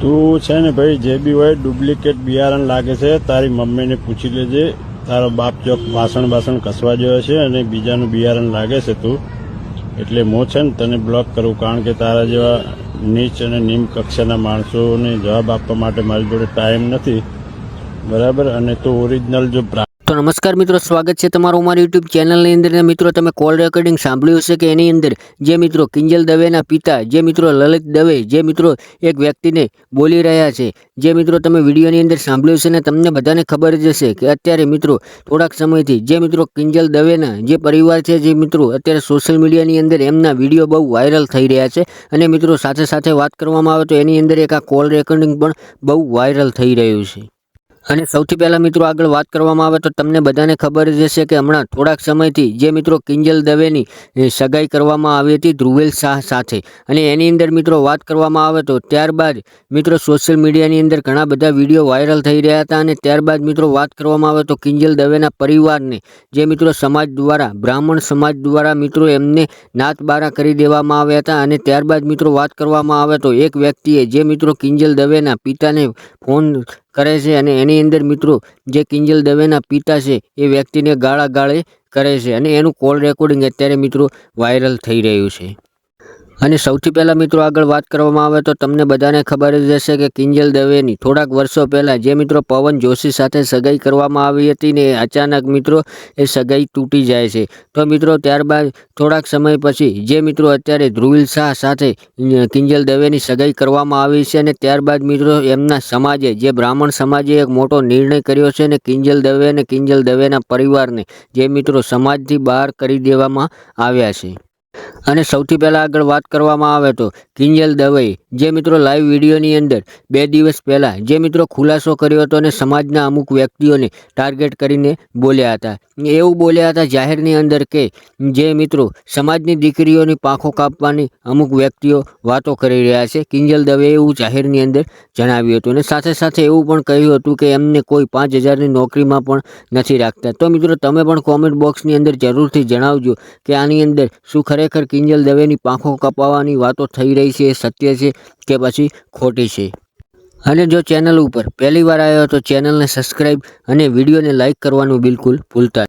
તું છે ને ભાઈ જે બી હોય ડુપ્લિકેટ બિયારણ લાગે છે તારી મમ્મીને પૂછી લેજે. તારો બાપ ચોક વાસણ કસવા ગયો છે અને બીજાનું બિયારણ લાગે છે તું, એટલે હું છે ને તને બ્લોક કરું, કારણ કે તારા જેવા નીચ અને નિમ્ન કક્ષાના માણસોને જવાબ આપવા માટે મારી જોડે ટાઈમ નથી, બરાબર. અને તું ઓરિજિનલ જો તો નમસ્કાર મિત્રો, સ્વાગત છે તમારું અમારી યુટ્યુબ ચેનલની અંદર. મિત્રો તમે કોલ રેકોર્ડિંગ સાંભળ્યું હશે કે એની અંદર જે મિત્રો કિંજલ દવેના પિતા જે મિત્રો લલિત દવે જે મિત્રો એક વ્યક્તિને બોલી રહ્યા છે, જે મિત્રો તમે વિડીયોની અંદર સાંભળ્યું છે ને તમને બધાને ખબર જ હશે કે અત્યારે મિત્રો થોડાક સમયથી જે મિત્રો કિંજલ દવેના જે પરિવાર છે, જે મિત્રો અત્યારે સોશિયલ મીડિયાની અંદર એમના વિડીયો બહુ વાયરલ થઈ રહ્યા છે. અને મિત્રો સાથે સાથે વાત કરવામાં આવે તો એની અંદર એક આ કોલ રેકોર્ડિંગ પણ બહુ વાયરલ થઈ રહ્યું છે. અને સૌથી પહેલાં મિત્રો આગળ વાત કરવામાં આવે તો તમને બધાને ખબર જ હશે કે હમણાં થોડાક સમયથી જે મિત્રો કિંજલ દવેની સગાઈ કરવામાં આવી હતી ધ્રુવેલ શાહ સાથે, અને એની અંદર મિત્રો વાત કરવામાં આવે તો ત્યારબાદ મિત્રો સોશિયલ મીડિયાની અંદર ઘણા બધા વિડીયો વાયરલ થઈ રહ્યા હતા. અને ત્યારબાદ મિત્રો વાત કરવામાં આવે તો કિંજલ દવેના પરિવારને જે મિત્રો સમાજ દ્વારા બ્રાહ્મણ સમાજ દ્વારા મિત્રો એમને નાતબારા કરી દેવામાં આવ્યા હતા. અને ત્યારબાદ મિત્રો વાત કરવામાં આવે તો એક વ્યક્તિએ જે મિત્રો કિંજલ દવેના પિતાને ફોન કરે છે અને એની અંદર મિત્રો જે કિંજલ દવેના પિતા છે એ વ્યક્તિને ગાળે કરે છે, અને એનું કોલ રેકોર્ડિંગ અત્યારે મિત્રો વાયરલ થઈ રહ્યું છે. અને સૌથી પહેલાં મિત્રો આગળ વાત કરવામાં આવે તો તમને બધાને ખબર જ હશે કે કિંજલ દવેની થોડાક વર્ષો પહેલાં જે મિત્રો પવન જોશી સાથે સગાઈ કરવામાં આવી હતી ને અચાનક મિત્રો એ સગાઈ તૂટી જાય છે. તો મિત્રો ત્યારબાદ થોડાક સમય પછી જે મિત્રો અત્યારે ધ્રુવેલ શાહ સાથે કિંજલ દવેની સગાઈ કરવામાં આવી છે, અને ત્યારબાદ મિત્રો એમના સમાજે જે બ્રાહ્મણ સમાજે એક મોટો નિર્ણય કર્યો છે અને કિંજલ દવે અને કિંજલ દવેના પરિવારને જે મિત્રો સમાજથી બહાર કરી દેવામાં આવ્યા છે. અને સૌથી પહેલાં આગળ વાત કરવામાં આવે તો કિંજલ દવેએ જે મિત્રો લાઈવ વિડીયોની અંદર 2 દિવસ પહેલાં જે મિત્રો ખુલાસો કર્યો હતો અને સમાજના અમુક વ્યક્તિઓને ટાર્ગેટ કરીને બોલ્યા હતા. એવું બોલ્યા હતા જાહેરની અંદર કે જે મિત્રો સમાજની દીકરીઓની પાંખો કાપવાની અમુક વ્યક્તિઓ વાતો કરી રહ્યા છે. કિંજલ દવેએ એવું જાહેરની અંદર જણાવ્યું હતું, અને સાથે સાથે એવું પણ કહ્યું હતું કે એમને કોઈ 5000ની નોકરીમાં પણ નથી રાખતા. તો મિત્રો તમે પણ કોમેન્ટ બોક્સની અંદર જરૂરથી જણાવજો કે આની અંદર શું ખરેખર કિંજલ દવેની પાંખો કપાવવાની વાતો થઈ રહી છે એ સત્ય છે કે પછી ખોટી છે. અને જો ચેનલ ઉપર પહેલી વાર આવ્યો તો ચેનલને સબસ્ક્રાઈબ અને વિડીયોને લાઇક કરવાનું બિલકુલ ભૂલતા